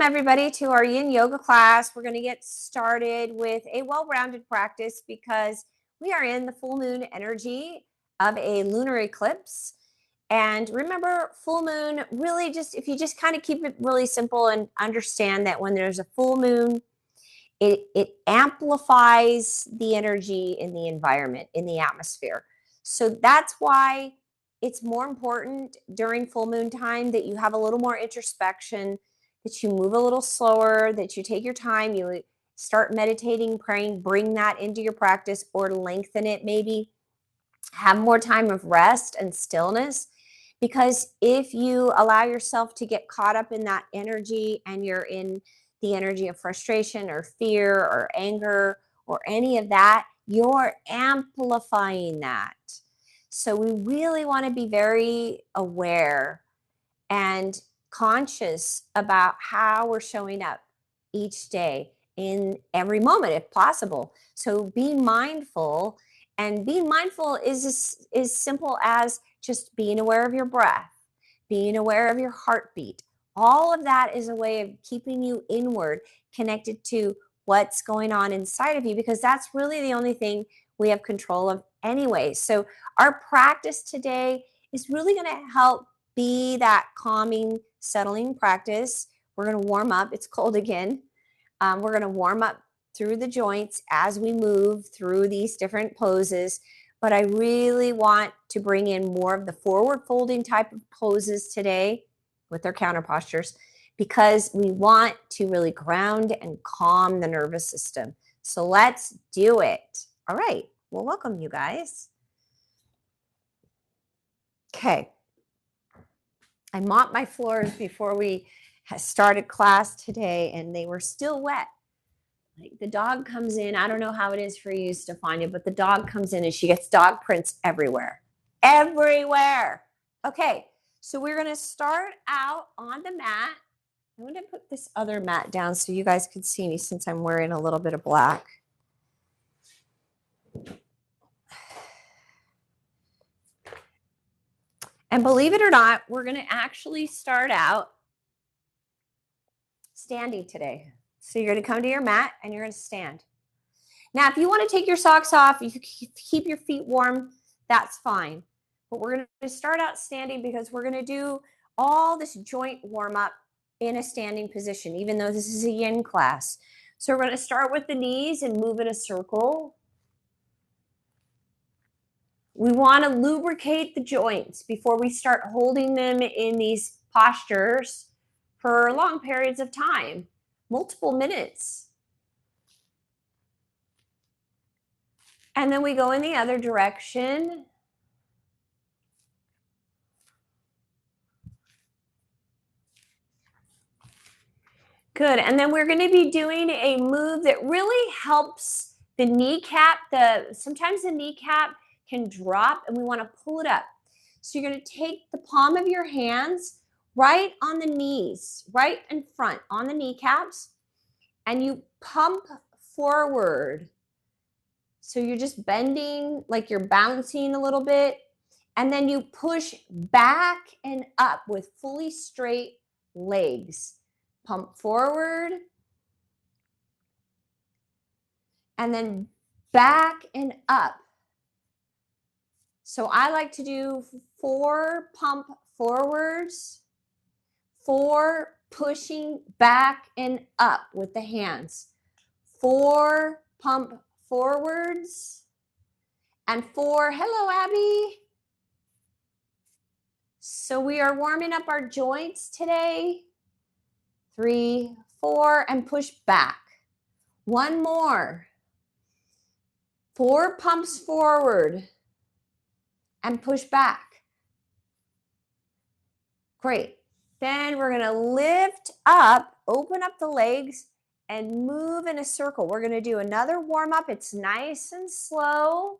everybody to our yin yoga class. We're going to get started with a well-rounded practice because we are in the full moon energy of a lunar eclipse. And remember, full moon, really just, if you just kind of keep it really simple and understand that when there's a full moon, it amplifies the energy in the environment, in the atmosphere. So that's why it's more important during full moon time that you have a little more introspection, that you move a little slower, that you take your time, you start meditating, praying, bring that into your practice or lengthen it maybe. Have more time of rest and stillness, because if you allow yourself to get caught up in that energy and you're in the energy of frustration or fear or anger or any of that, you're amplifying that. So we really want to be very aware and conscious about how we're showing up each day in every moment if possible. So be mindful, and being mindful is simple as just being aware of your breath, being aware of your heartbeat. All of that is a way of keeping you inward, connected to what's going on inside of you, because that's really the only thing we have control of anyway. So our practice today is really going to help be that calming, settling practice. We're going to warm up. It's cold again. We're going to warm up through the joints as we move through these different poses. But I really want to bring in more of the forward folding type of poses today with their counter postures, because we want to really ground and calm the nervous system. So let's do it. All right. Well, welcome you guys. Okay. I mopped my floors before we started class today, and they were still wet. Like the dog comes in. I don't know how it is for you, Stefania, but the dog comes in and she gets dog prints everywhere. Everywhere. Okay, so we're going to start out on the mat. I'm going to put this other mat down so you guys can see me, since I'm wearing a little bit of black. And believe it or not, we're going to actually start out standing today. So you're going to come to your mat and you're going to stand. Now, if you want to take your socks off, you keep your feet warm, that's fine. But we're going to start out standing because we're going to do all this joint warm up in a standing position, even though this is a yin class. So we're going to start with the knees and move in a circle. We want to lubricate the joints before we start holding them in these postures for long periods of time, multiple minutes. And then we go in the other direction. Good. And then we're going to be doing a move that really helps the kneecap. Sometimes the kneecap can drop and we want to pull it up. So you're going to take the palm of your hands right on the knees, right in front on the kneecaps, and you pump forward. So you're just bending, like you're bouncing a little bit, and then you push back and up with fully straight legs. Pump forward, and then back and up. So I like to do 4 pump forwards, 4 pushing back and up with the hands, 4 pump forwards, and 4, hello, Abby. So we are warming up our joints today. 3, 4, and push back. 1 more. 4 pumps forward and push back. Great. Then we're going to lift up, open up the legs, and move in a circle. We're going to do another warm up. It's nice and slow.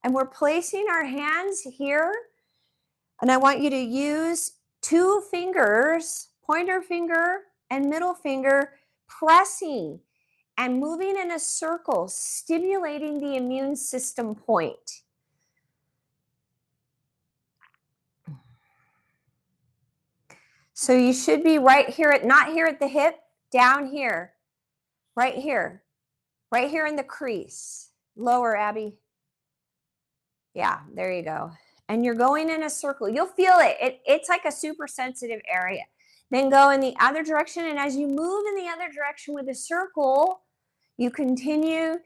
And we're placing our hands here. And I want you to use 2 fingers, pointer finger and middle finger, pressing and moving in a circle, stimulating the immune system point. So you should be right here not here at the hip, down here, right here in the crease. Lower, Abby. Yeah, there you go. And you're going in a circle. You'll feel it. It's like a super sensitive area. Then go in the other direction. And as you move in the other direction with a circle, you continue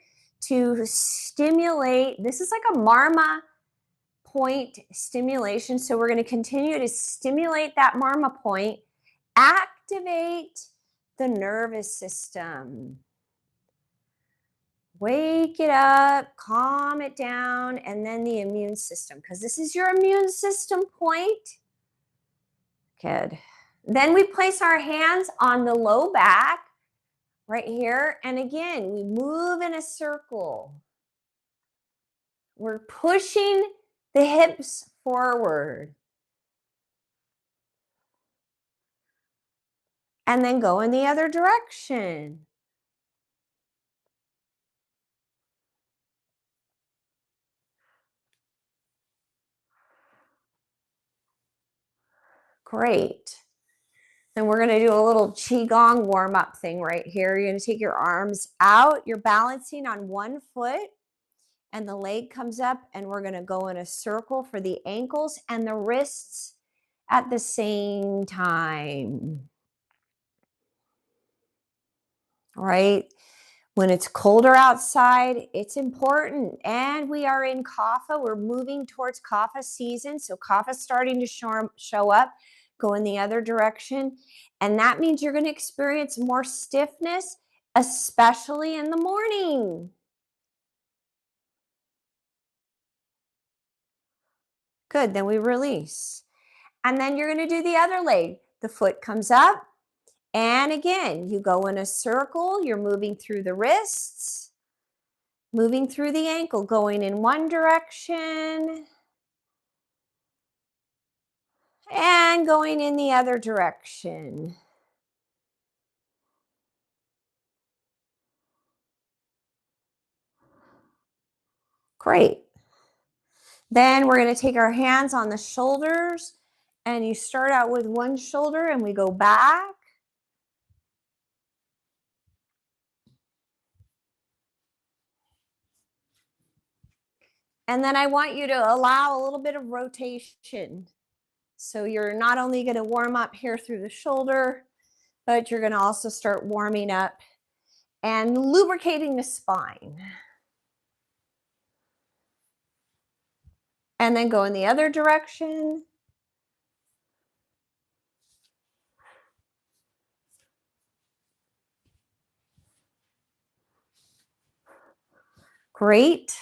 to stimulate. This is like a marma point stimulation. So we're going to continue to stimulate that marma point, activate the nervous system. Wake it up, calm it down, and then the immune system, because this is your immune system point. Good. Then we place our hands on the low back right here. And again, we move in a circle. We're pushing the hips forward. And then go in the other direction. Great. Then we're going to do a little Qigong warm-up thing right here. You're going to take your arms out. You're balancing on one foot and the leg comes up, and we're going to go in a circle for the ankles and the wrists at the same time. All right. When it's colder outside, it's important. And we are in kapha. We're moving towards kapha season. So kapha is starting to show up. Go in the other direction. And that means you're going to experience more stiffness, especially in the morning. Good. Then we release. And then you're going to do the other leg. The foot comes up. And again, you go in a circle. You're moving through the wrists, moving through the ankle, going in one direction and going in the other direction. Great. Then we're going to take our hands on the shoulders, and you start out with one shoulder and we go back. And then I want you to allow a little bit of rotation. So you're not only going to warm up here through the shoulder, but you're going to also start warming up and lubricating the spine. And then go in the other direction. Great.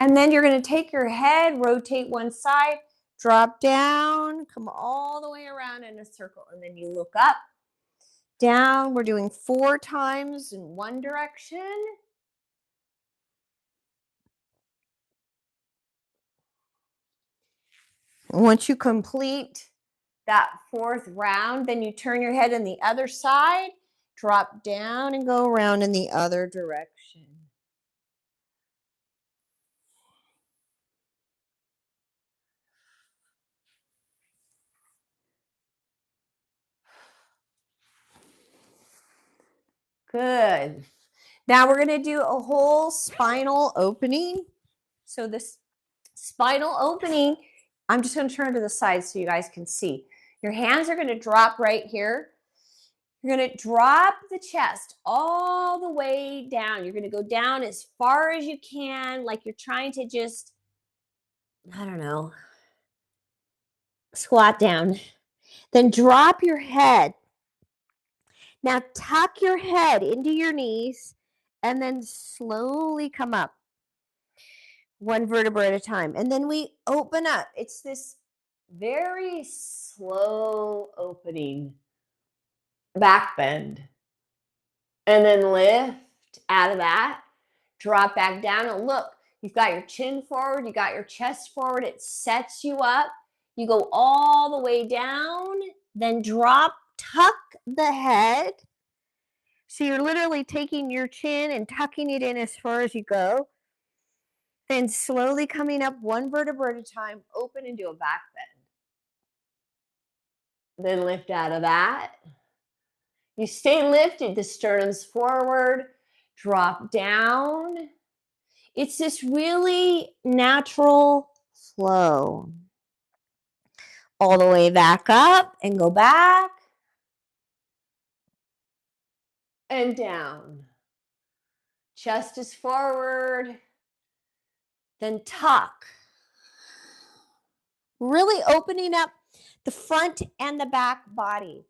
And then you're going to take your head, rotate one side, drop down, come all the way around in a circle. And then you look up, down. We're doing 4 times in one direction. Once you complete that 4th round, then you turn your head in the other side, drop down and go around in the other direction. Good. Now we're going to do a whole spinal opening. So this spinal opening, I'm just going to turn to the side so you guys can see. Your hands are going to drop right here. You're going to drop the chest all the way down. You're going to go down as far as you can, like you're trying to just, I don't know, squat down. Then drop your head. Now tuck your head into your knees and then slowly come up. One vertebra at a time. And then we open up. It's this very slow opening. Back bend. And then lift out of that. Drop back down. And look, you've got your chin forward. You got your chest forward. It sets you up. You go all the way down. Then drop, tuck the head. So you're literally taking your chin and tucking it in as far as you go. Then slowly coming up one vertebra at a time, open and do a back bend. Then lift out of that. You stay lifted, the sternum's forward, drop down. It's this really natural flow. All the way back up and go back and down. Chest is forward, then tuck. Really opening up the front and the back body,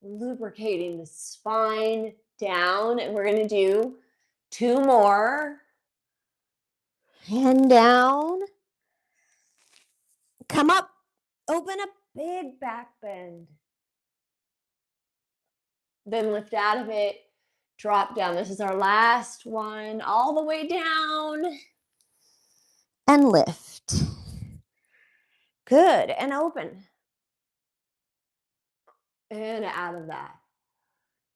lubricating the spine down. And we're going to do 2 more. And down. Come up. Open a big back bend. Then lift out of it. Drop down. This is our last one. All the way down. And lift. Good. And open. And out of that.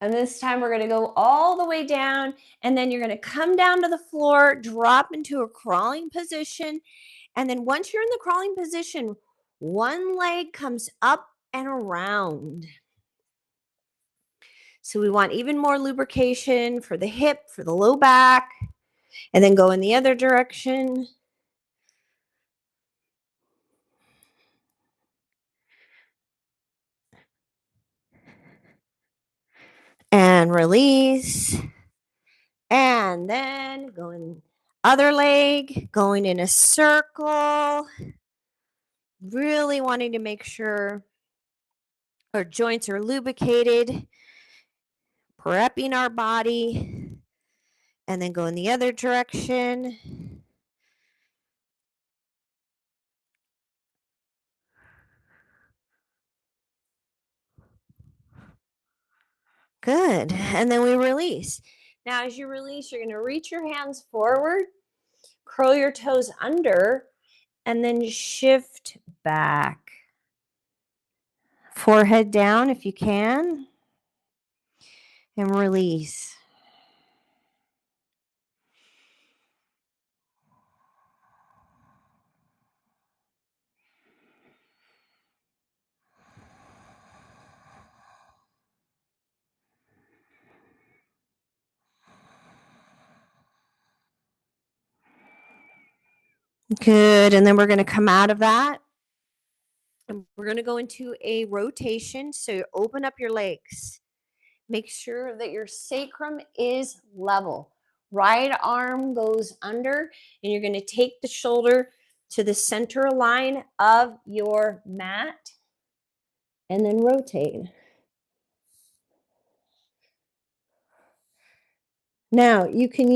And this time we're going to go all the way down. And then you're going to come down to the floor, drop into a crawling position. And then once you're in the crawling position, one leg comes up and around. So we want even more lubrication for the hip, for the low back. And then go in the other direction. And release. And then going other leg, going in a circle. Really wanting to make sure our joints are lubricated, prepping our body, and then go in the other direction. Good. And then we release. Now, as you release, you're going to reach your hands forward, curl your toes under, and then shift back. Forehead down if you can, and release. Good. And then we're going to come out of that. And we're going to go into a rotation. So open up your legs. Make sure that your sacrum is level. Right arm goes under, and you're going to take the shoulder to the center line of your mat and then rotate. Now, you can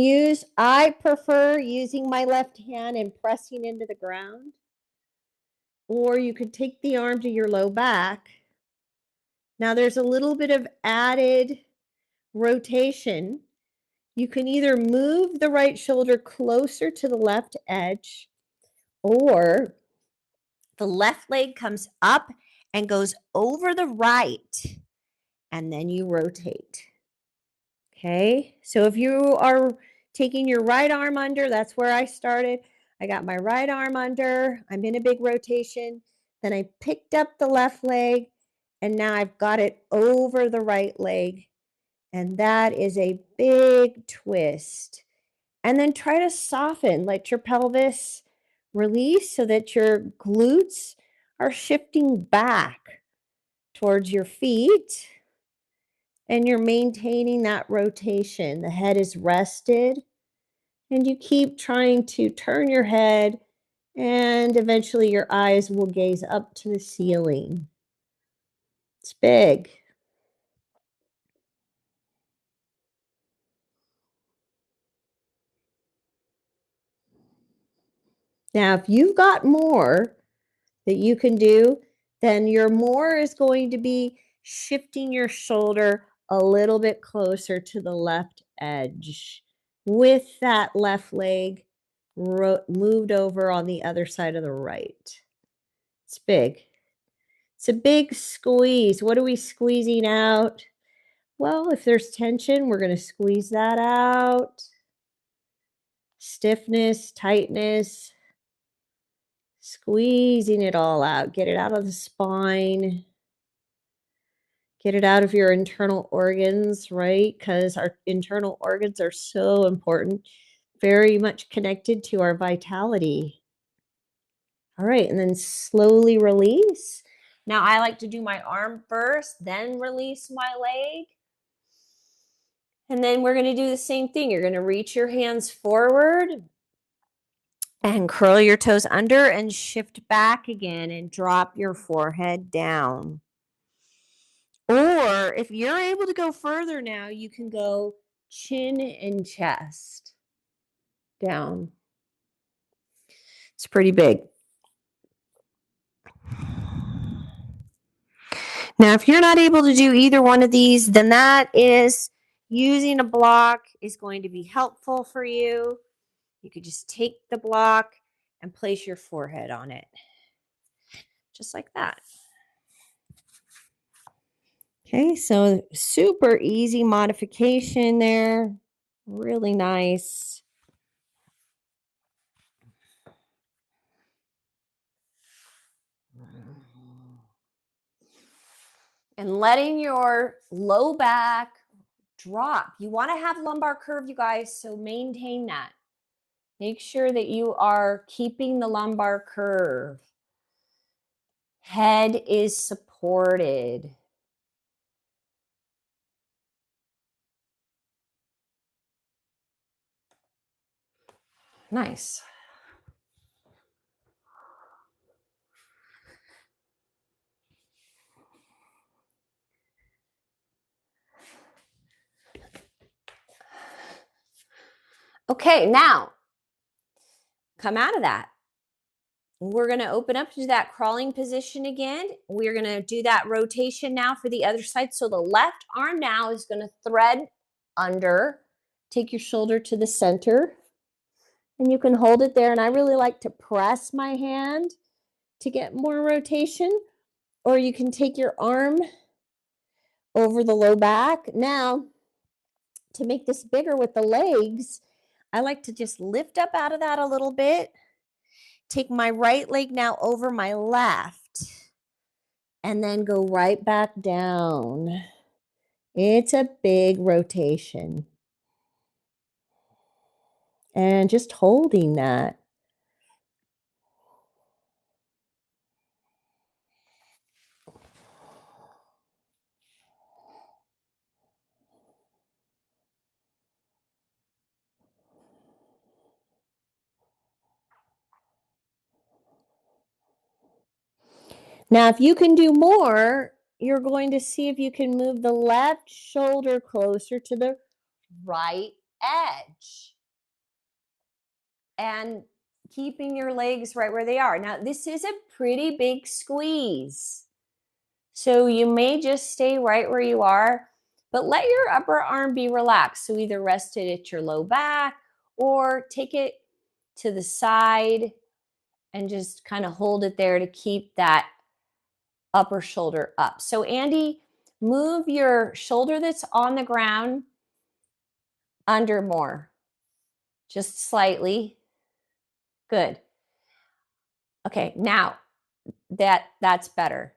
I prefer using my left hand and pressing into the ground. Or you could take the arm to your low back. Now, there's a little bit of added rotation. You can either move the right shoulder closer to the left edge, or the left leg comes up and goes over the right, and then you rotate. Okay, so if you are taking your right arm under, that's where I started. I got my right arm under, I'm in a big rotation, then I picked up the left leg, and now I've got it over the right leg, and that is a big twist. And then try to soften, let your pelvis release so that your glutes are shifting back towards your feet. And you're maintaining that rotation. The head is rested. And you keep trying to turn your head, and eventually your eyes will gaze up to the ceiling. It's big. Now, if you've got more that you can do, then your more is going to be shifting your shoulder a little bit closer to the left edge with that left leg moved over on the other side of the right. It's big. It's a big squeeze. What are we squeezing out? Well, if there's tension, we're going to squeeze that out. Stiffness, tightness, squeezing it all out. Get it out of the spine. Get it out of your internal organs, right? Because our internal organs are so important, very much connected to our vitality. All right, and then slowly release. Now, I like to do my arm first, then release my leg. And then we're going to do the same thing. You're going to reach your hands forward and curl your toes under and shift back again and drop your forehead down. Or if you're able to go further now, you can go chin and chest down. It's pretty big. Now, if you're not able to do either one of these, then that is using a block is going to be helpful for you. You could just take the block and place your forehead on it, just like that. Okay, so super easy modification there. Really nice. And letting your low back drop. You want to have lumbar curve, you guys, so maintain that. Make sure that you are keeping the lumbar curve. Head is supported. Nice. Okay, now come out of that. We're going to open up to that crawling position again. We're going to do that rotation now for the other side. So the left arm now is going to thread under. Take your shoulder to the center. And you can hold it there. And I really like to press my hand to get more rotation. Or you can take your arm over the low back. Now, to make this bigger with the legs, I like to just lift up out of that a little bit. Take my right leg now over my left. And then go right back down. It's a big rotation. And just holding that. Now, if you can do more, you're going to see if you can move the left shoulder closer to the right edge. And keeping your legs right where they are. Now, this is a pretty big squeeze. So you may just stay right where you are, but let your upper arm be relaxed. So either rest it at your low back or take it to the side and just kind of hold it there to keep that upper shoulder up. So Andy, move your shoulder that's on the ground under more, just slightly. Good. Okay, now that's better.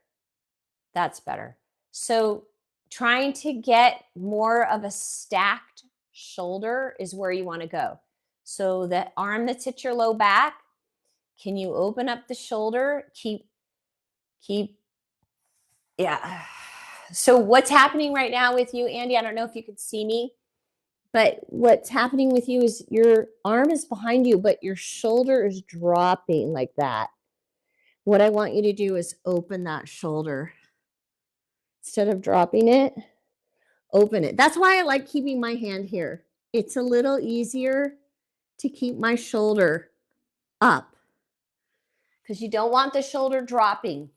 That's better. So trying to get more of a stacked shoulder is where you want to go. So the arm that's at your low back, can you open up the shoulder? Keep, yeah. So what's happening right now with you, Andy? I don't know if you could see me, but what's happening with you is your arm is behind you, but your shoulder is dropping like that. What I want you to do is open that shoulder. Instead of dropping it, open it. That's why I like keeping my hand here. It's a little easier to keep my shoulder up because you don't want the shoulder dropping.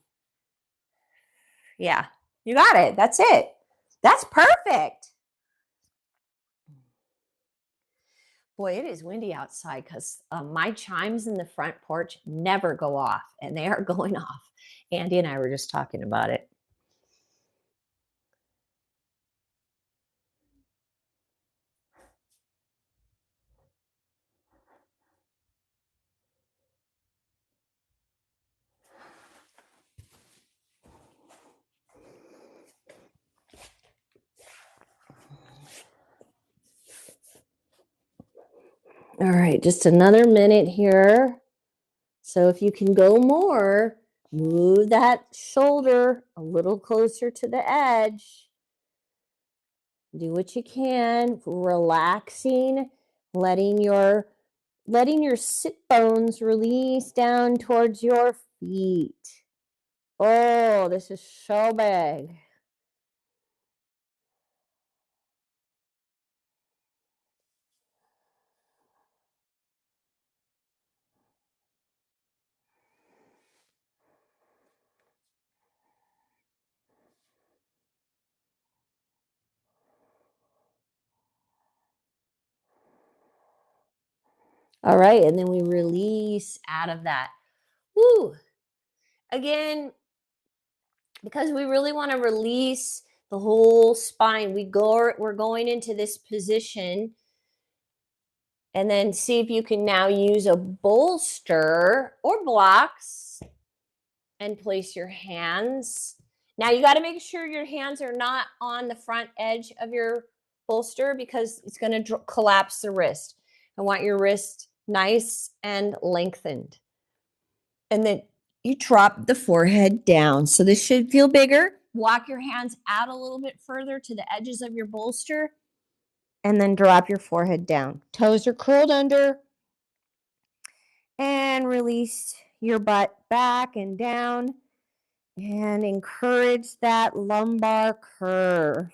Yeah, you got it. That's it. That's perfect. Boy, it is windy outside because my chimes in the front porch never go off, and they are going off. Andy and I were just talking about it. All right, just another minute here. So if you can go more, move that shoulder a little closer to the edge. Do what you can, relaxing, letting your sit bones release down towards your feet. Oh, this is so big. All right, and then we release out of that. Woo! Again, because we really want to release the whole spine, we're going into this position, and then see if you can now use a bolster or blocks and place your hands. Now you got to make sure your hands are not on the front edge of your bolster because it's going to collapse the wrist. I want your wrist nice and lengthened. And then you drop the forehead down. So this should feel bigger. Walk your hands out a little bit further to the edges of your bolster and then drop your forehead down. Toes are curled under and release your butt back and down and encourage that lumbar curve.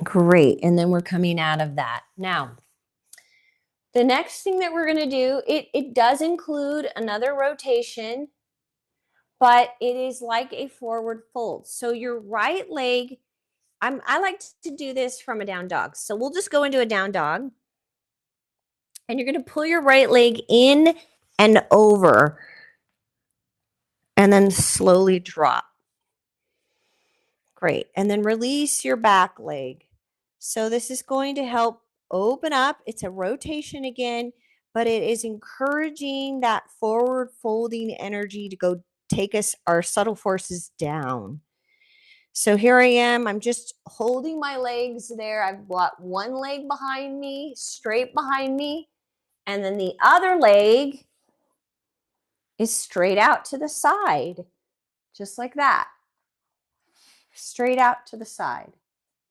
Great. And then we're coming out of that. Now, the next thing that we're going to do, it does include another rotation, but it is like a forward fold. So your right leg, I like to do this from a down dog. So we'll just go into a down dog. And you're going to pull your right leg in and over and then slowly drop. Great. And then release your back leg. So this is going to help open up. It's a rotation again, but it is encouraging that forward folding energy to go take our subtle forces down. So here I am. I'm just holding my legs there. I've got one leg behind me, straight behind me, and then the other leg is straight out to the side, just like that. Straight out to the side,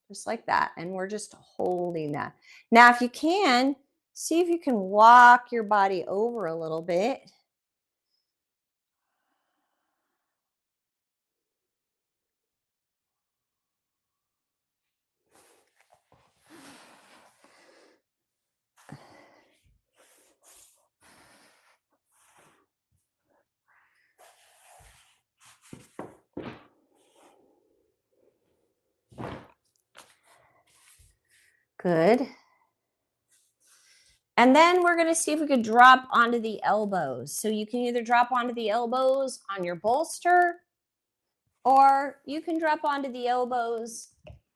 just like that. And we're just holding that. Now, if you can, see if you can walk your body over a little bit. Good. And then we're going to see if we could drop onto the elbows. So you can either drop onto the elbows on your bolster, or you can drop onto the elbows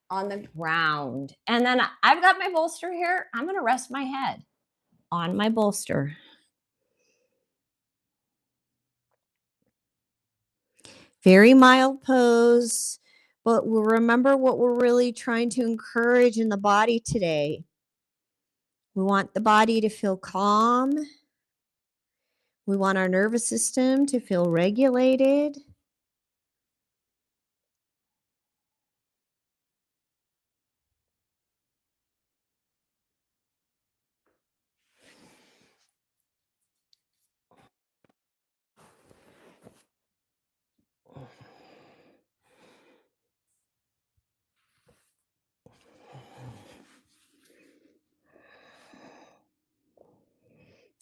on the ground. And then I've got my bolster here. I'm going to rest my head on my bolster. Very mild pose, but we'll remember what we're really trying to encourage in the body today. We want the body to feel calm. We want our nervous system to feel regulated.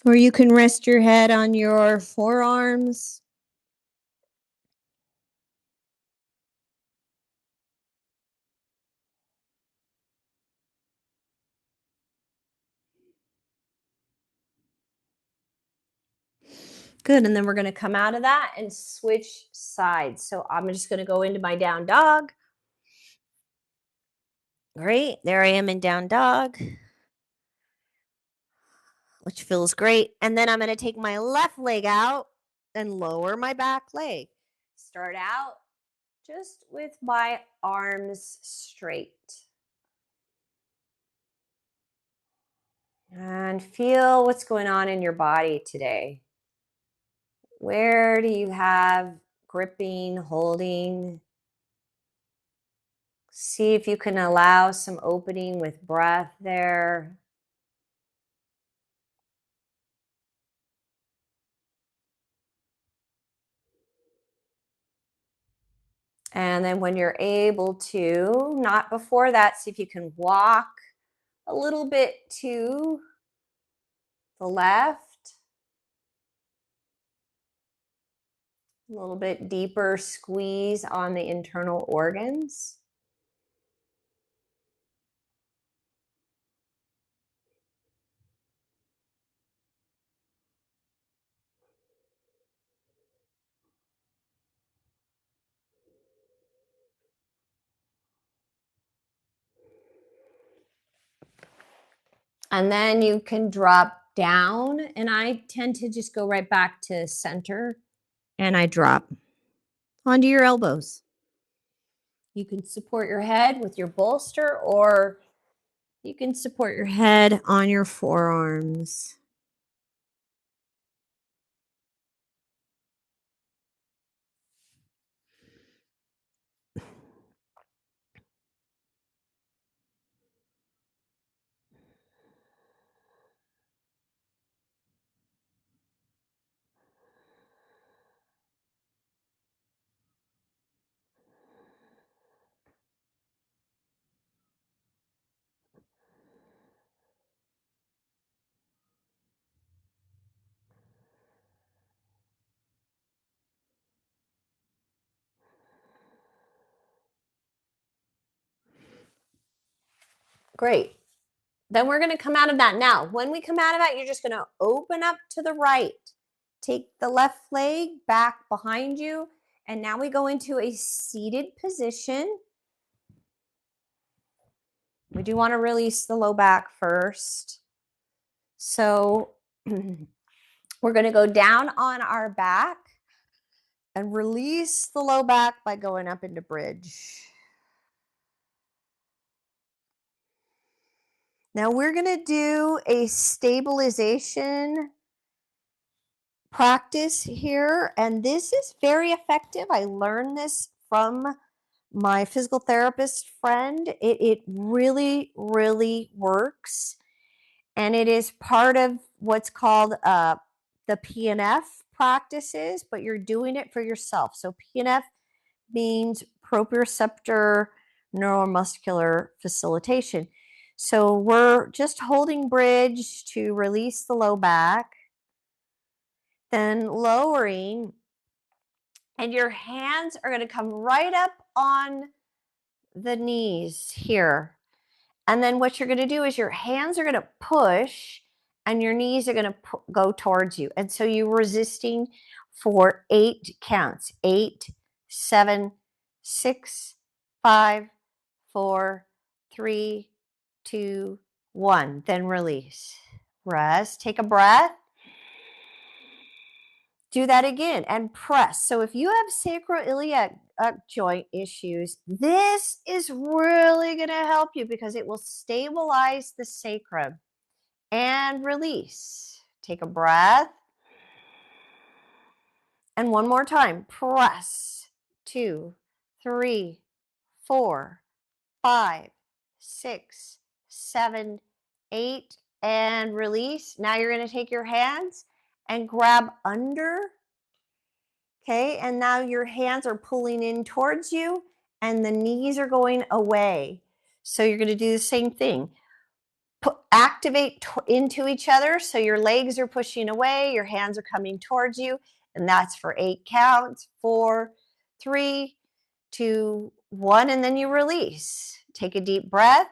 Or you can rest your head on your forearms. Good. And then we're going to come out of that and switch sides. So I'm just going to go into my down dog. Great. There I am in down dog, which feels great. And then I'm going to take my left leg out and lower my back leg. Start out just with my arms straight. And feel what's going on in your body today. Where do you have gripping, holding? See if you can allow some opening with breath there. And then when you're able to, not before that, see if you can walk a little bit to the left, a little bit deeper squeeze on the internal organs. And then you can drop down, and I tend to just go right back to center, and I drop onto your elbows. You can support your head with your bolster, or you can support your head on your forearms. Great. Then we're going to come out of that. Now, when we come out of that, you're just going to open up to the right. Take the left leg back behind you. And now we go into a seated position. We do want to release the low back first. So we're going to go down on our back and release the low back by going up into bridge. Now we're going to do a stabilization practice here, and this is very effective. I learned this from my physical therapist friend. It really, really works, and it is part of what's called the PNF practices, but you're doing it for yourself. So PNF means proprioceptor neuromuscular facilitation. So we're just holding bridge to release the low back, then lowering, and your hands are going to come right up on the knees here. And then what you're going to do is your hands are going to push and your knees are going to go towards you. And so you're resisting for 8 counts. 8, 7, 6, 5, 4, 3, 2, 1. Then release. Rest. Take a breath. Do that again and press. So if you have sacroiliac joint issues, this is really going to help you because it will stabilize the sacrum. And release. Take a breath. And one more time. Press. 2, 3, 4, 5, 6, 7, 8, and release. Now you're going to take your hands and grab under. Okay, and now your hands are pulling in towards you and the knees are going away. So you're going to do the same thing. activate into each other. So your legs are pushing away, your hands are coming towards you, and that's for 8 counts. 4, 3, 2, 1, and then you release. Take a deep breath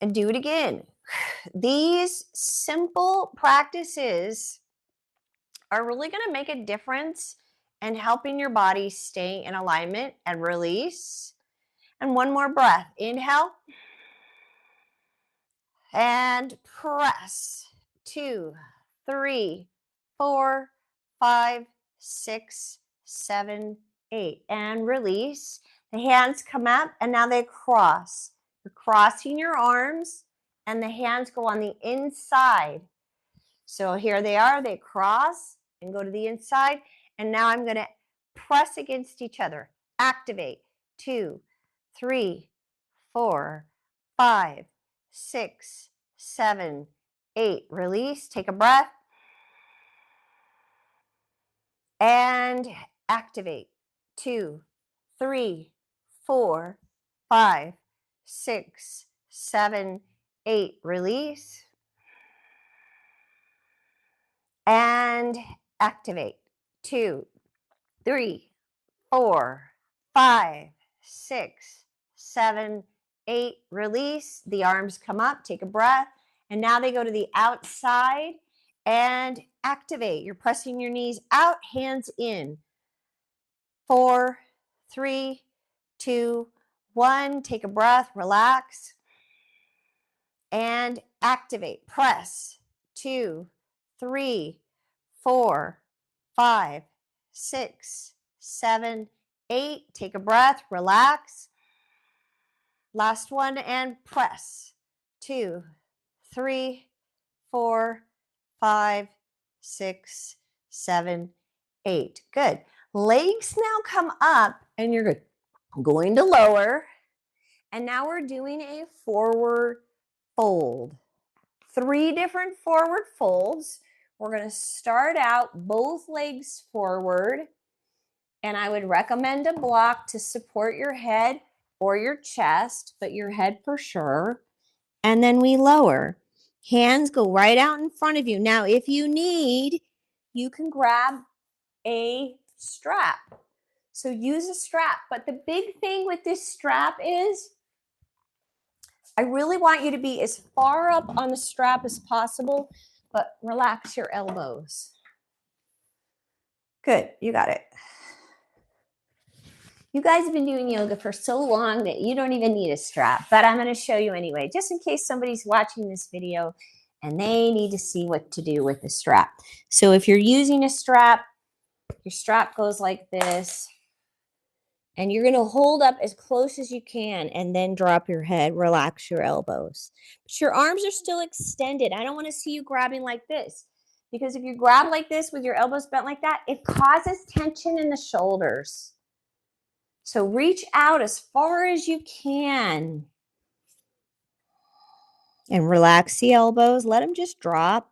and do it again. These simple practices are really going to make a difference in helping your body stay in alignment and release. And one more breath. Inhale and press. 2, 3, 4, 5, 6, 7, 8. And release. The hands come up and now they cross. You're crossing your arms and the hands go on the inside. So here they are. They cross and go to the inside. And now I'm going to press against each other. Activate. 2, 3, 4, 5, 6, 7, 8. Release. Take a breath. And activate. 2, 3, 4, 5, 6, 7, 8. Release. And activate. 2, 3, 4, 5, 6, 7, 8. Release. The arms come up. Take a breath. And now they go to the outside and activate. You're pressing your knees out, hands in. 4, 3, 2, 1. Take a breath. Relax. And activate. Press. 2, 3, 4, 5, 6, 7, 8. Take a breath. Relax. Last one and press. 2, 3, 4, 5, 6, 7, 8. Good. Legs now come up and you're going to lower. And now we're doing a forward fold. 3 different forward folds. We're going to start out both legs forward. And I would recommend a block to support your head or your chest, but your head for sure. And then we lower. Hands go right out in front of you. Now, if you need, you can grab a strap. So use a strap. But the big thing with this strap is I really want you to be as far up on the strap as possible, but relax your elbows. Good, you got it. You guys have been doing yoga for so long that you don't even need a strap, but I'm going to show you anyway, just in case somebody's watching this video and they need to see what to do with the strap. So if you're using a strap, your strap goes like this, and you're going to hold up as close as you can and then drop your head, relax your elbows. But your arms are still extended. I don't want to see you grabbing like this, because if you grab like this with your elbows bent like that, it causes tension in the shoulders. So reach out as far as you can and relax the elbows. Let them just drop.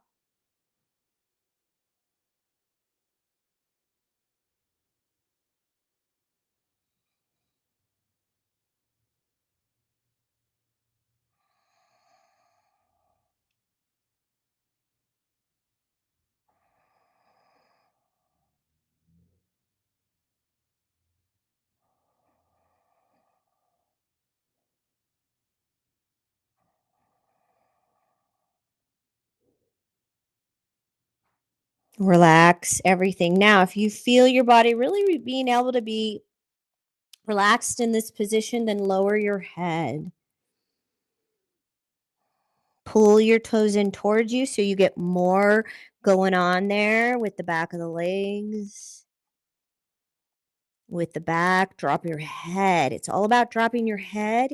Relax everything. Now, if you feel your body really being able to be relaxed in this position, then lower your head. Pull your toes in towards you so you get more going on there with the back of the legs. With the back, drop your head. It's all about dropping your head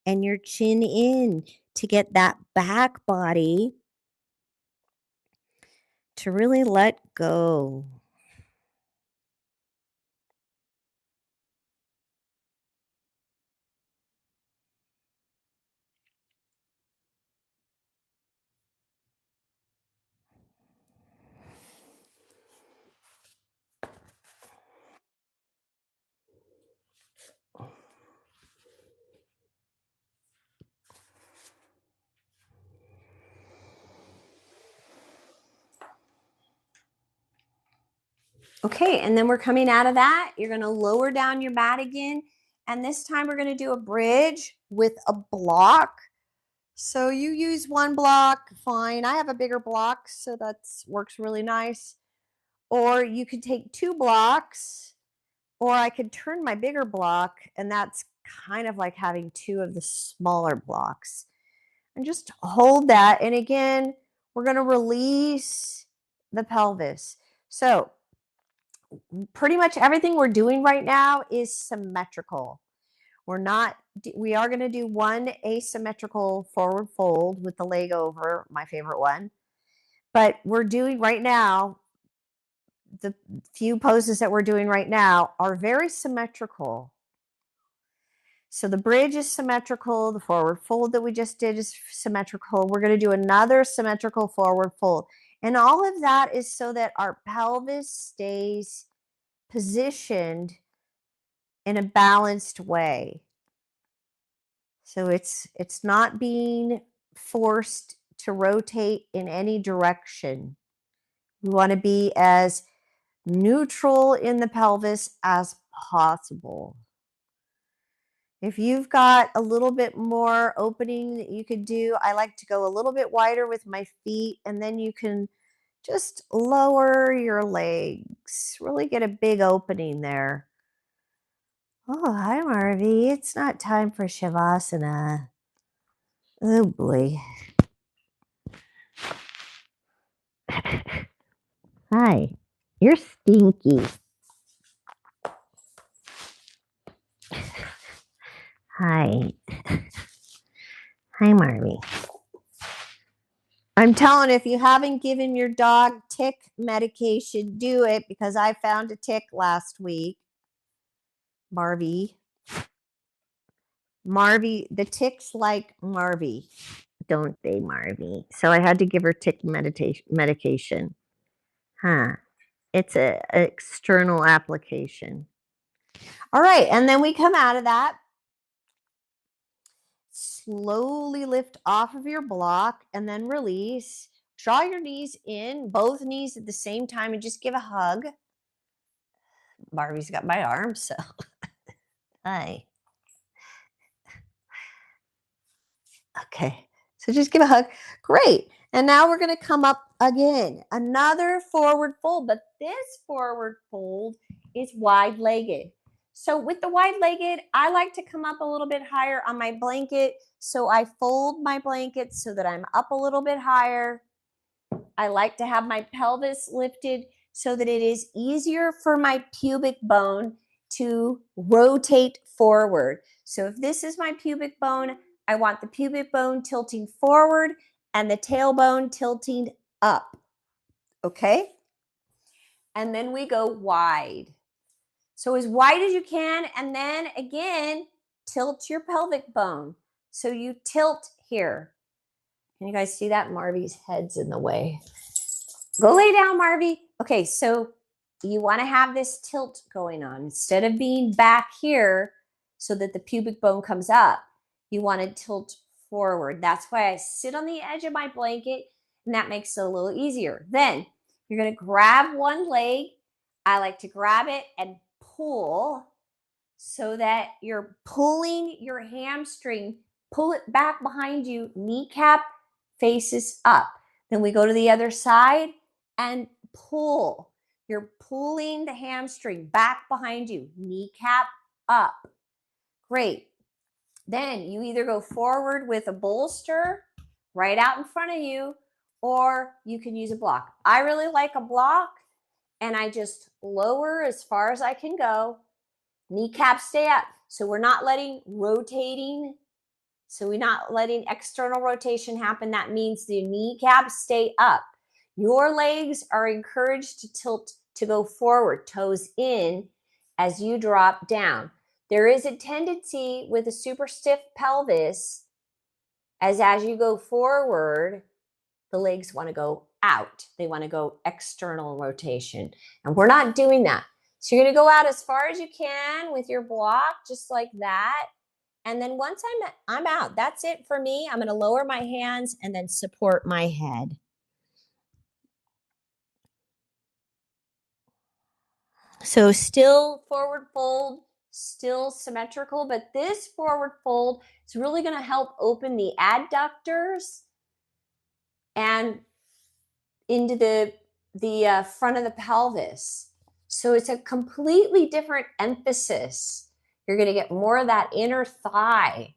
and your chin in to get that back body to really let go. Okay, and then we're coming out of that. You're going to lower down your mat again. And this time we're going to do a bridge with a block. So you use one block, fine. I have a bigger block, so that works really nice. Or you could take 2 blocks, or I could turn my bigger block, and that's kind of like having 2 of the smaller blocks. And just hold that. And again, we're going to release the pelvis. So pretty much everything we're doing right now is symmetrical. We are going to do one asymmetrical forward fold with the leg over, my favorite one. But we're doing right now, the few poses that we're doing right now are very symmetrical. So the bridge is symmetrical. The forward fold that we just did is symmetrical. We're going to do another symmetrical forward fold. And all of that is so that our pelvis stays positioned in a balanced way. So it's not being forced to rotate in any direction. We want to be as neutral in the pelvis as possible. If you've got a little bit more opening that you could do, I like to go a little bit wider with my feet, and then you can just lower your legs. Really get a big opening there. Oh, hi, Marvy. It's not time for Shavasana. Oh, boy. Hi. You're stinky. Hi. Hi, Marvy. I'm telling you, if you haven't given your dog tick medication, do it, because I found a tick last week. Marvy, the ticks like Marvy, don't they, Marvy? So I had to give her tick medication. Huh. It's an external application. All right, and then we come out of that. Slowly lift off of your block and then release. Draw your knees in, both knees at the same time, and just give a hug. Marvy's got my arm, so hi. Okay, so just give a hug. Great. And now we're going to come up again, another forward fold, but this forward fold is wide-legged. So with the wide-legged, I like to come up a little bit higher on my blanket. So I fold my blanket so that I'm up a little bit higher. I like to have my pelvis lifted so that it is easier for my pubic bone to rotate forward. So if this is my pubic bone, I want the pubic bone tilting forward and the tailbone tilting up. Okay? And then we go wide. So as wide as you can, and then again, tilt your pelvic bone. So you tilt here. Can you guys see that? Marvy's head's in the way. Go lay down, Marvy. Okay, so you want to have this tilt going on. Instead of being back here so that the pubic bone comes up, you want to tilt forward. That's why I sit on the edge of my blanket, and that makes it a little easier. Then you're going to grab one leg. I like to grab it and pull so that you're pulling your hamstring. Pull it back behind you. Kneecap faces up. Then we go to the other side and pull. You're pulling the hamstring back behind you, kneecap up. Great. Then you either go forward with a bolster right out in front of you, or you can use a block. I really like a block, and I just lower as far as I can go. Kneecaps stay up. So we're not letting rotating. So we're not letting external rotation happen. That means the kneecaps stay up. Your legs are encouraged to tilt, to go forward, toes in as you drop down. There is a tendency with a super stiff pelvis as you go forward, the legs want to go out. They want to go external rotation. And we're not doing that. So you're going to go out as far as you can with your block, just like that. And then once I'm out, that's it for me. I'm going to lower my hands and then support my head. So still forward fold, still symmetrical, but this forward fold is really going to help open the adductors and into the front of the pelvis. So it's a completely different emphasis. You're going to get more of that inner thigh.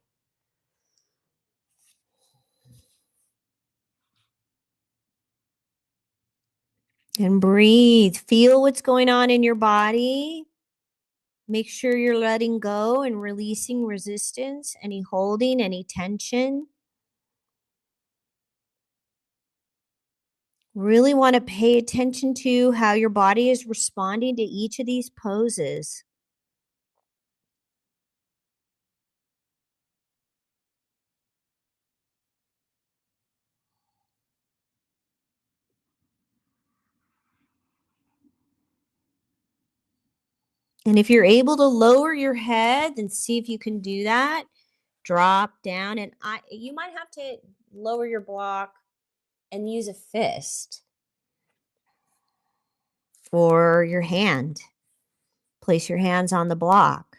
And breathe. Feel what's going on in your body. Make sure you're letting go and releasing resistance, any holding, any tension. Really want to pay attention to how your body is responding to each of these poses. And if you're able to lower your head, then see if you can do that. Drop down, and you might have to lower your block and use a fist or your hand. Place your hands on the block.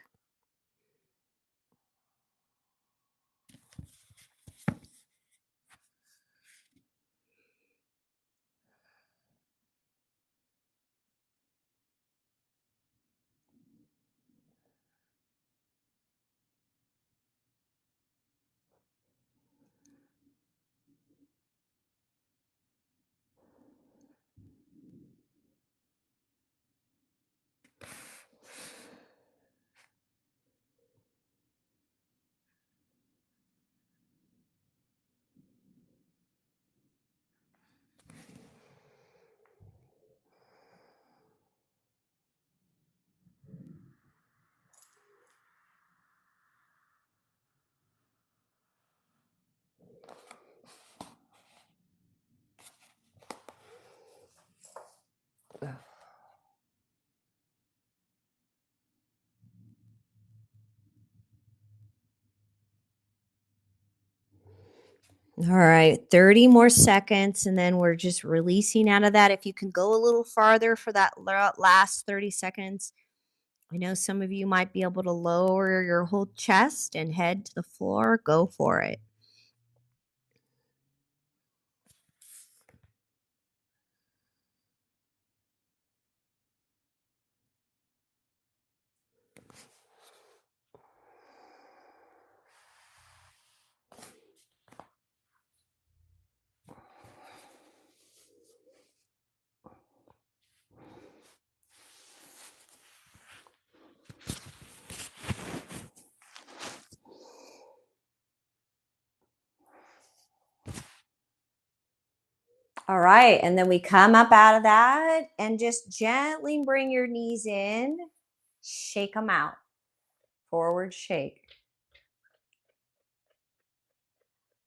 All right, 30 more seconds, and then we're just releasing out of that. If you can go a little farther for that last 30 seconds, I know some of you might be able to lower your whole chest and head to the floor. Go for it. All right, and then we come up out of that and just gently bring your knees in, shake them out, forward shake.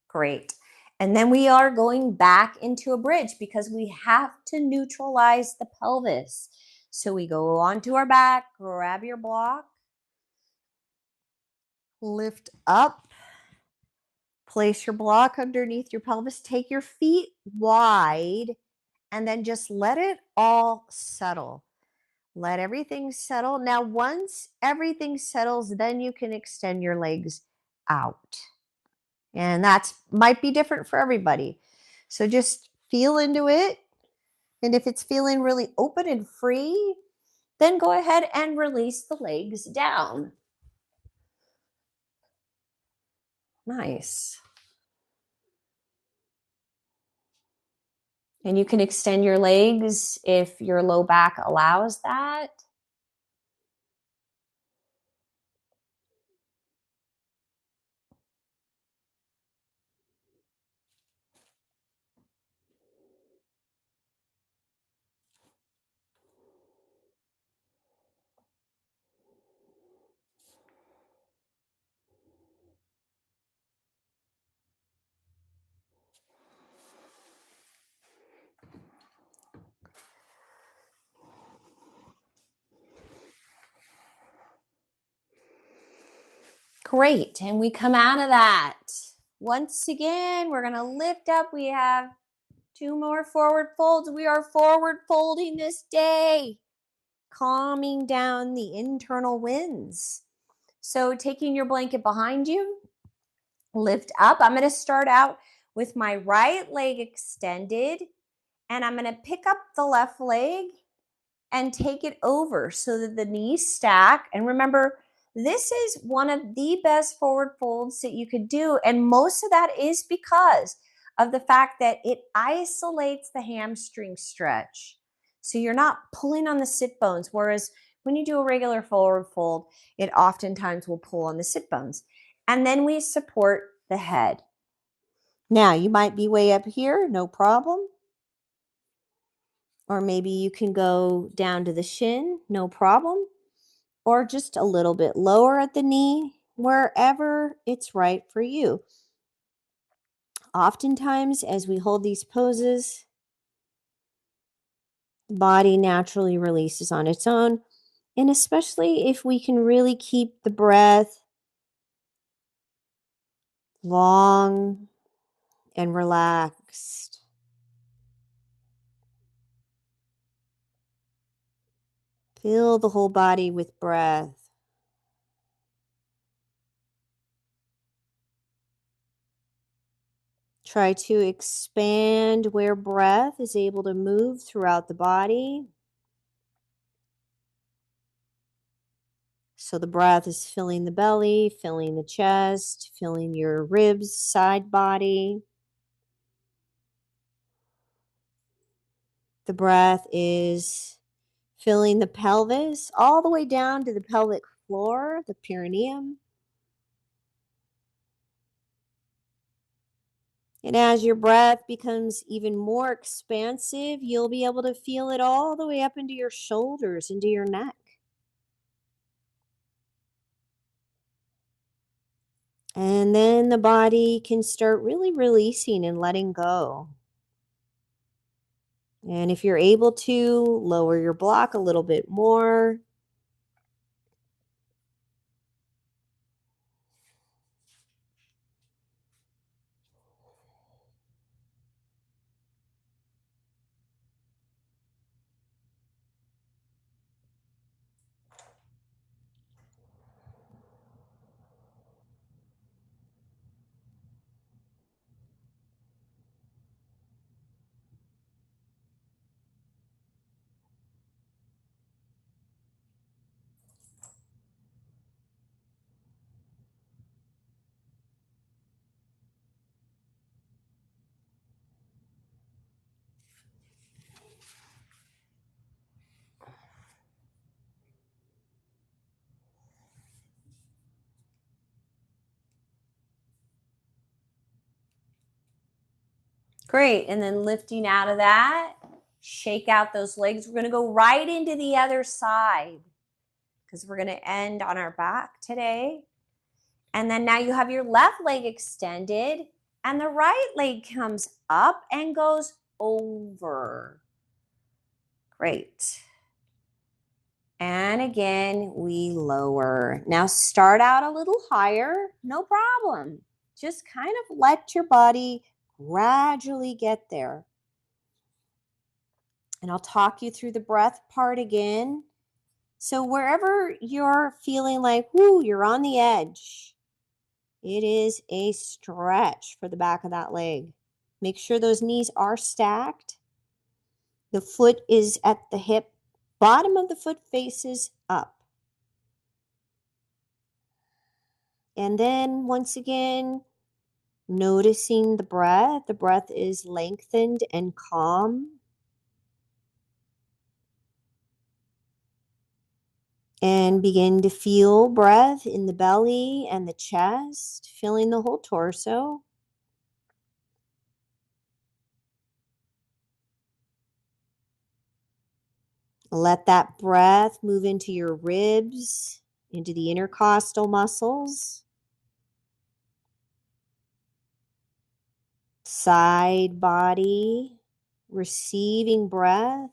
Great. And then we are going back into a bridge because we have to neutralize the pelvis. So we go onto our back, grab your block, lift up, place your block underneath your pelvis, take your feet wide, and then just let it all settle. Let everything settle. Now, once everything settles, then you can extend your legs out. And that might be different for everybody. So just feel into it. And if it's feeling really open and free, then go ahead and release the legs down. Nice. And you can extend your legs if your low back allows that. Great. And we come out of that. Once again, we're going to lift up. We have 2 more forward folds. We are forward folding this day. calming down the internal winds. So taking your blanket behind you, lift up. I'm going to start out with my right leg extended, and I'm going to pick up the left leg and take it over so that the knees stack. And remember, this is one of the best forward folds that you could do. And most of that is because of the fact that it isolates the hamstring stretch. So you're not pulling on the sit bones. Whereas when you do a regular forward fold, it oftentimes will pull on the sit bones. And then we support the head. Now, you might be way up here, no problem. Or maybe you can go down to the shin, no problem. Or just a little bit lower at the knee, wherever it's right for you. Oftentimes, as we hold these poses, the body naturally releases on its own. And especially if we can really keep the breath long and relaxed. Fill the whole body with breath. Try to expand where breath is able to move throughout the body. So the breath is filling the belly, filling the chest, filling your ribs, side body. The breath is filling the pelvis all the way down to the pelvic floor, the perineum. And as your breath becomes even more expansive, you'll be able to feel it all the way up into your shoulders, into your neck. And then the body can start really releasing and letting go. And if you're able to, lower your block a little bit more. Great. And then lifting out of that, shake out those legs. We're going to go right into the other side because we're going to end on our back today. And then now you have your left leg extended and the right leg comes up and goes over. Great. And again, we lower. Now start out a little higher, no problem. Just kind of let your body gradually get there. And I'll talk you through the breath part again. So wherever you're feeling like, whoo, you're on the edge, it is a stretch for the back of that leg. Make sure those knees are stacked. The foot is at the hip. Bottom of the foot faces up. And then once again, noticing the breath. The breath is lengthened and calm. And begin to feel breath in the belly and the chest, filling the whole torso. Let that breath move into your ribs, into the intercostal muscles, side body, receiving breath.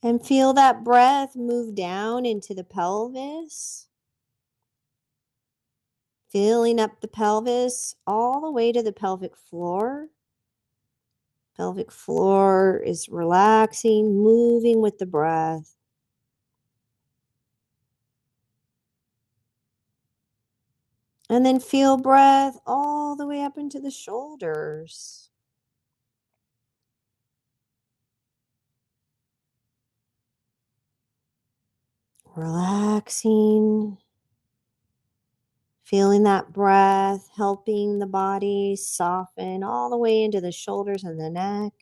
And feel that breath move down into the pelvis, Filling up the pelvis all the way to the pelvic floor. Pelvic floor is relaxing, moving with the breath. And then feel breath all the way up into the shoulders. Relaxing. Feeling that breath, helping the body soften all the way into the shoulders and the neck.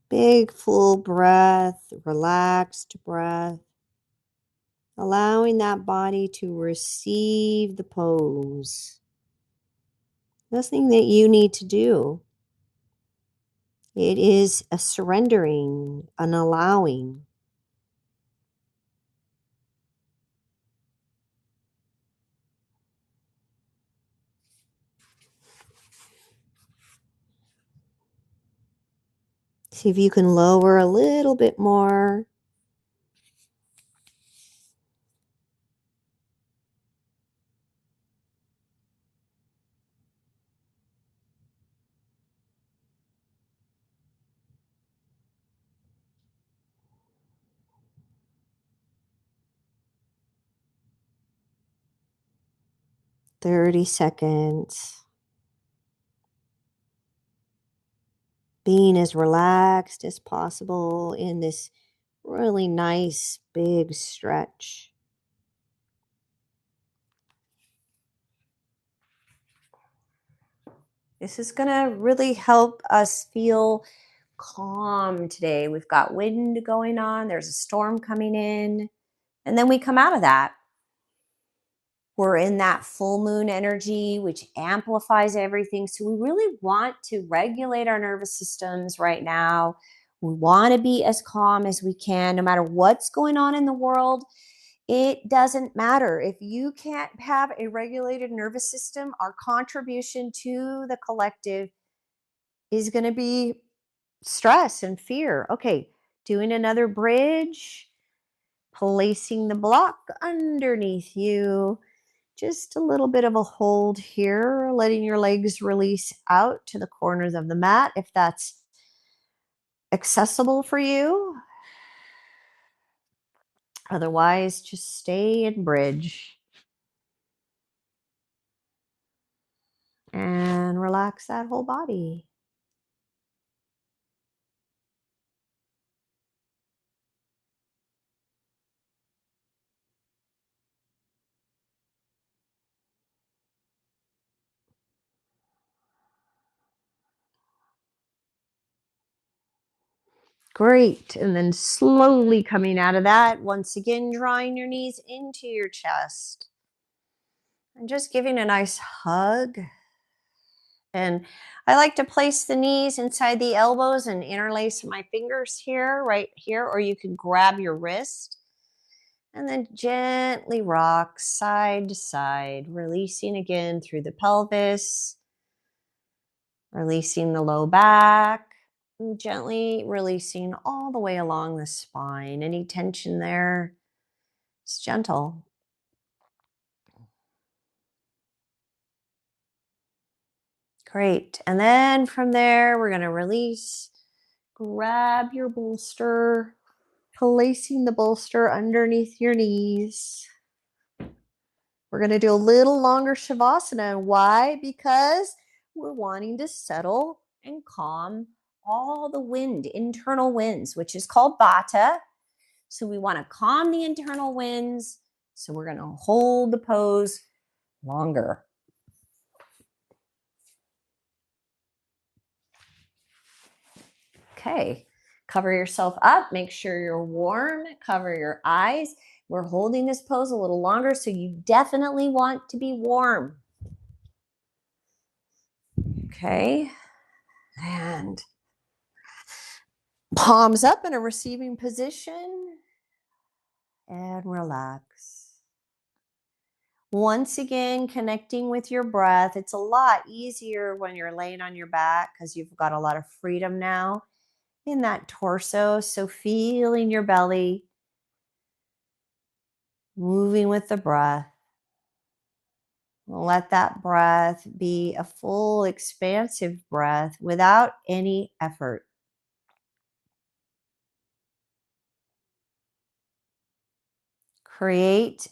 Big, full breath, relaxed breath. Allowing that body to receive the pose. Nothing that you need to do. It is a surrendering, an allowing. See if you can lower a little bit more. "30 seconds." Being as relaxed as possible in this really nice big stretch. This is going to really help us feel calm today. We've got wind going on, there's a storm coming in, and then we come out of that. We're in that full moon energy, which amplifies everything. So we really want to regulate our nervous systems right now. We want to be as calm as we can, no matter what's going on in the world. It doesn't matter. If you can't have a regulated nervous system, our contribution to the collective is going to be stress and fear. Okay, doing another bridge, placing the block underneath you. Just a little bit of a hold here, letting your legs release out to the corners of the mat if that's accessible for you. Otherwise, just stay in bridge and relax that whole body. Great. And then slowly coming out of that, once again, drawing your knees into your chest and just giving a nice hug. And I like to place the knees inside the elbows and interlace my fingers here, right here, or you can grab your wrist and then gently rock side to side, releasing again through the pelvis, releasing the low back, and gently releasing all the way along the spine. Any tension there, it's gentle. Great. And then from there, we're going to release. Grab your bolster, placing the bolster underneath your knees. We're going to do a little longer Shavasana. Why? Because we're wanting to settle and calm all the wind, internal winds, which is called Vata. So we want to calm the internal winds. So we're going to hold the pose longer. Okay, cover yourself up. Make sure you're warm. Cover your eyes. We're holding this pose a little longer, so you definitely want to be warm. Okay, and palms up in a receiving position and relax. Once again, connecting with your breath. It's a lot easier when you're laying on your back because you've got a lot of freedom now in that torso. So feeling your belly, moving with the breath. Let that breath be a full, expansive breath without any effort. Create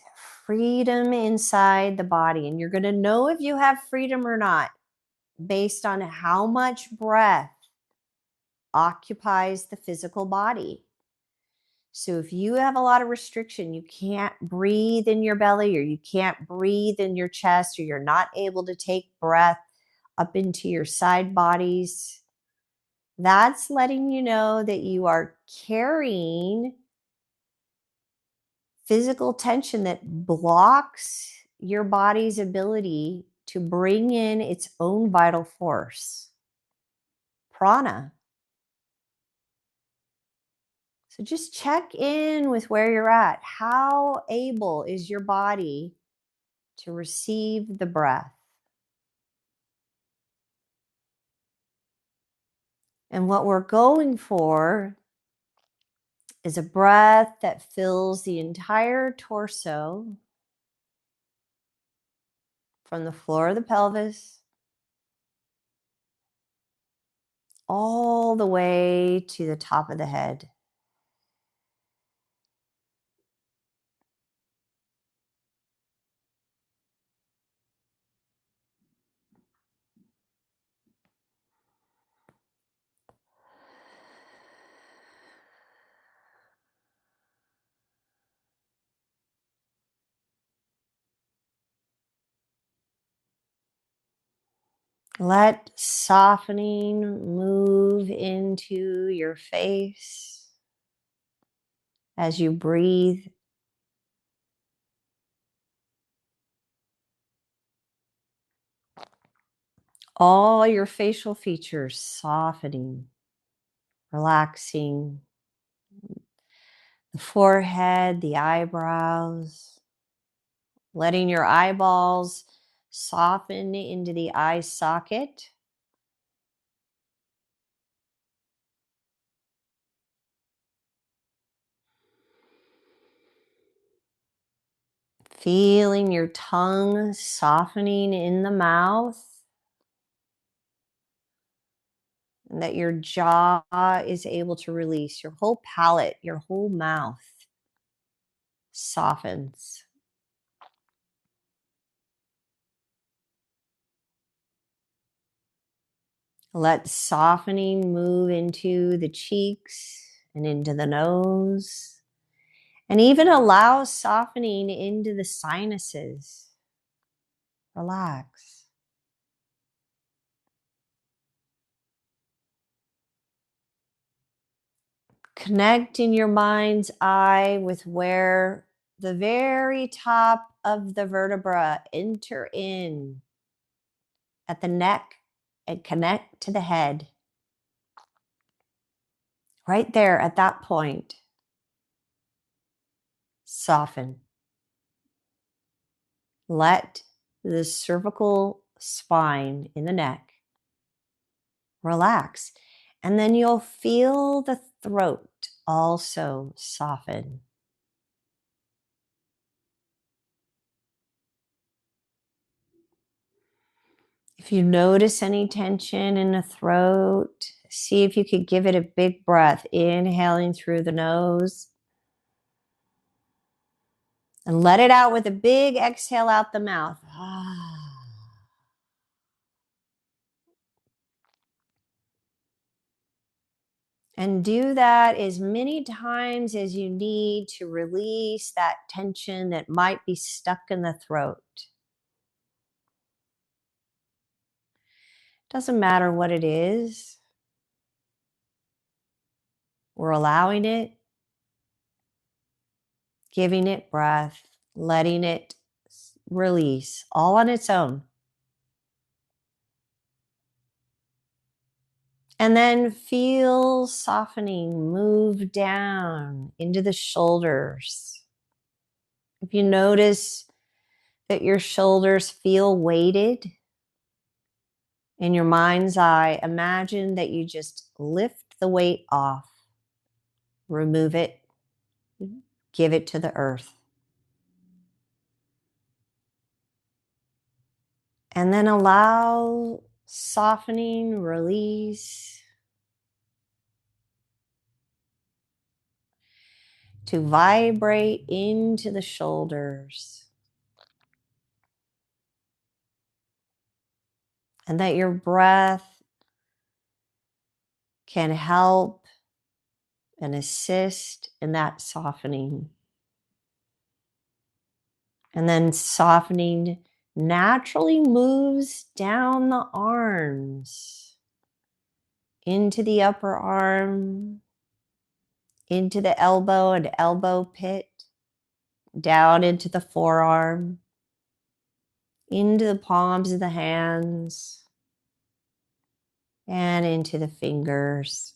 freedom inside the body. And you're going to know if you have freedom or not based on how much breath occupies the physical body. So if you have a lot of restriction, you can't breathe in your belly, or you can't breathe in your chest, or you're not able to take breath up into your side bodies, that's letting you know that you are carrying physical tension that blocks your body's ability to bring in its own vital force, prana. So just check in with where you're at. How able is your body to receive the breath? And what we're going for is a breath that fills the entire torso from the floor of the pelvis all the way to the top of the head. Let softening move into your face as you breathe. All your facial features softening, relaxing. The forehead, the eyebrows, letting your eyeballs soften into the eye socket. Feeling your tongue softening in the mouth, and that your jaw is able to release. Your whole palate, your whole mouth softens. Let softening move into the cheeks and into the nose, and even allow softening into the sinuses. Relax. Connect in your mind's eye with where the very top of the vertebra enter in at the neck and connect to the head. Right there at that point, soften. Let the cervical spine in the neck relax. And then you'll feel the throat also soften. If you notice any tension in the throat, see if you could give it a big breath, inhaling through the nose. And let it out with a big exhale out the mouth. And do that as many times as you need to release that tension that might be stuck in the throat. Doesn't matter what it is. We're allowing it, giving it breath, letting it release all on its own. And then feel softening move down into the shoulders. If you notice that your shoulders feel weighted in your mind's eye, imagine that you just lift the weight off, remove it, give it to the earth. And then allow softening, release to vibrate into the shoulders. And that your breath can help and assist in that softening. And then softening naturally moves down the arms, into the upper arm, into the elbow and elbow pit, down into the forearm, into the palms of the hands, and into the fingers.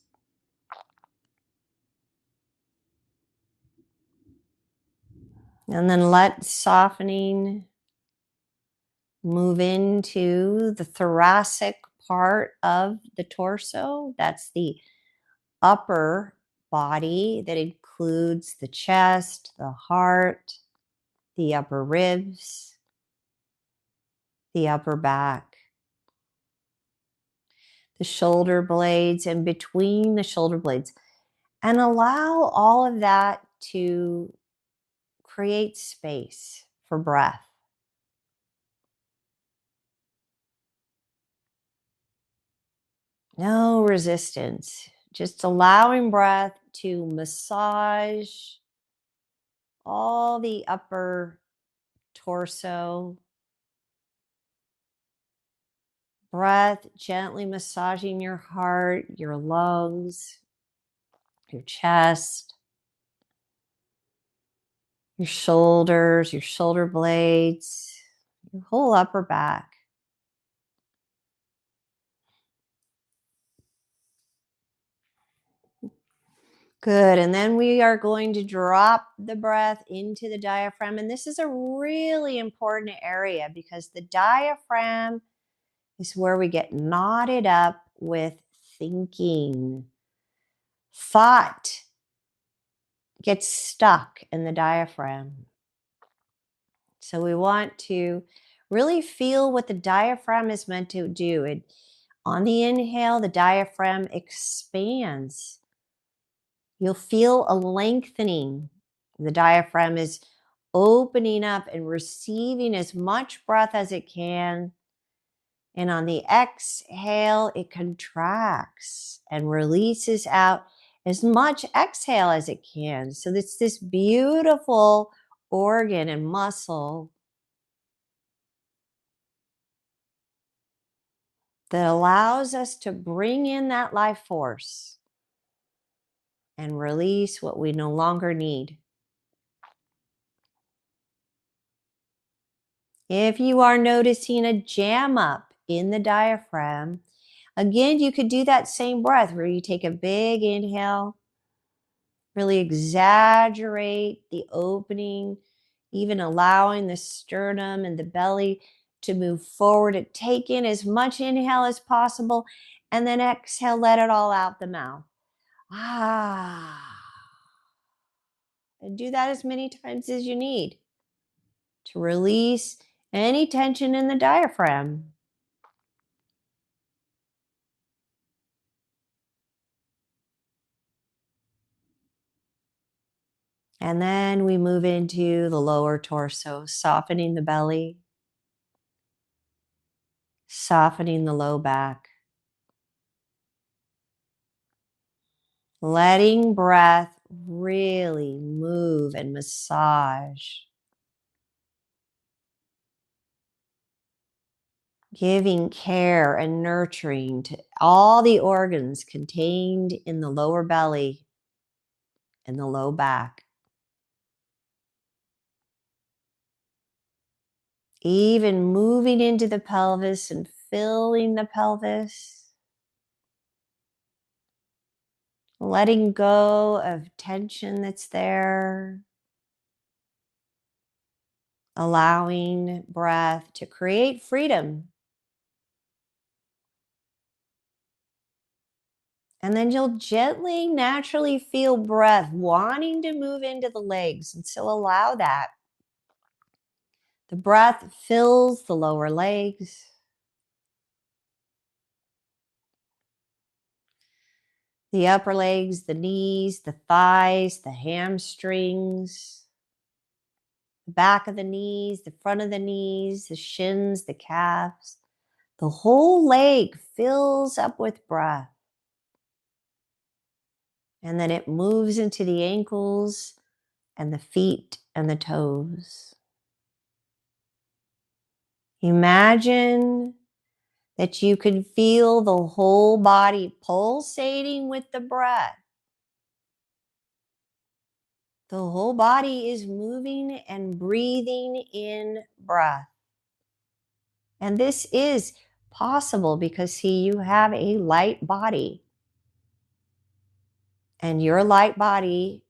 And then let softening move into the thoracic part of the torso. That's the upper body that includes the chest, the heart, the upper ribs, the upper back, the shoulder blades, and between the shoulder blades. And allow all of that to create space for breath. No resistance, just allowing breath to massage all the upper torso. Breath gently massaging your heart, your lungs, your chest, your shoulders, your shoulder blades, your whole upper back. Good. And then we are going to drop the breath into the diaphragm. And this is a really important area because the diaphragm is where we get knotted up with thinking. Thought gets stuck in the diaphragm. So we want to really feel what the diaphragm is meant to do. On the inhale, the diaphragm expands. You'll feel a lengthening. The diaphragm is opening up and receiving as much breath as it can. And on the exhale, it contracts and releases out as much exhale as it can. So it's this beautiful organ and muscle that allows us to bring in that life force and release what we no longer need. If you are noticing a jam up in the diaphragm, again, you could do that same breath where you take a big inhale, really exaggerate the opening, even allowing the sternum and the belly to move forward and take in as much inhale as possible, and then exhale, let it all out the mouth. And do that as many times as you need to release any tension in the diaphragm. And then we move into the lower torso, softening the belly, softening the low back, letting breath really move and massage, giving care and nurturing to all the organs contained in the lower belly and the low back. Even moving into the pelvis and filling the pelvis. Letting go of tension that's there. Allowing breath to create freedom. And then you'll gently, naturally feel breath wanting to move into the legs. And so allow that. The breath fills the lower legs. The upper legs, the knees, the thighs, the hamstrings, the back of the knees, the front of the knees, the shins, the calves. The whole leg fills up with breath. And then it moves into the ankles and the feet and the toes. Imagine that you can feel the whole body pulsating with the breath. The whole body is moving and breathing in breath. And this is possible because, see, you have a light body. And your light body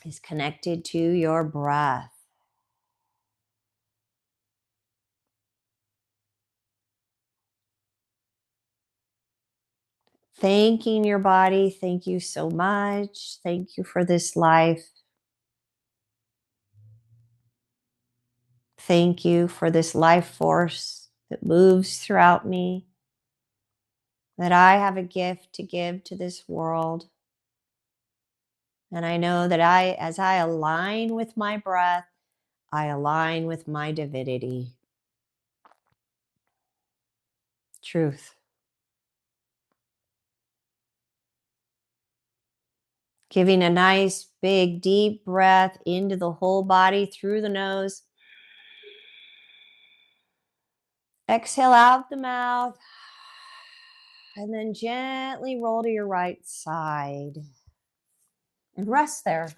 is connected to your breath. Thanking your body. Thank you so much. Thank you for this life. Thank you for this life force that moves throughout me, that I have a gift to give to this world. And I know that as I align with my breath, I align with my divinity. Truth. Giving a nice, big, deep breath into the whole body through the nose. Exhale out the mouth. And then gently roll to your right side. And rest there.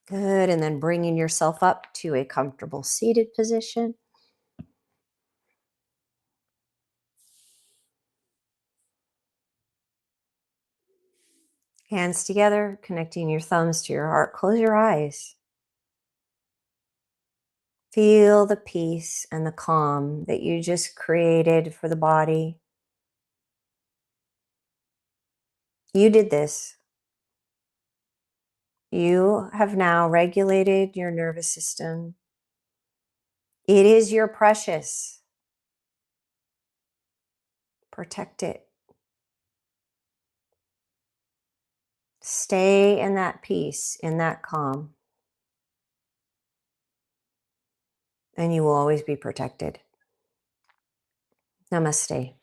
Good. And then bringing yourself up to a comfortable seated position. Hands together, connecting your thumbs to your heart. Close your eyes. Feel the peace and the calm that you just created for the body. You did this. You have now regulated your nervous system. It is your precious. Protect it. Stay in that peace, in that calm. And you will always be protected. Namaste.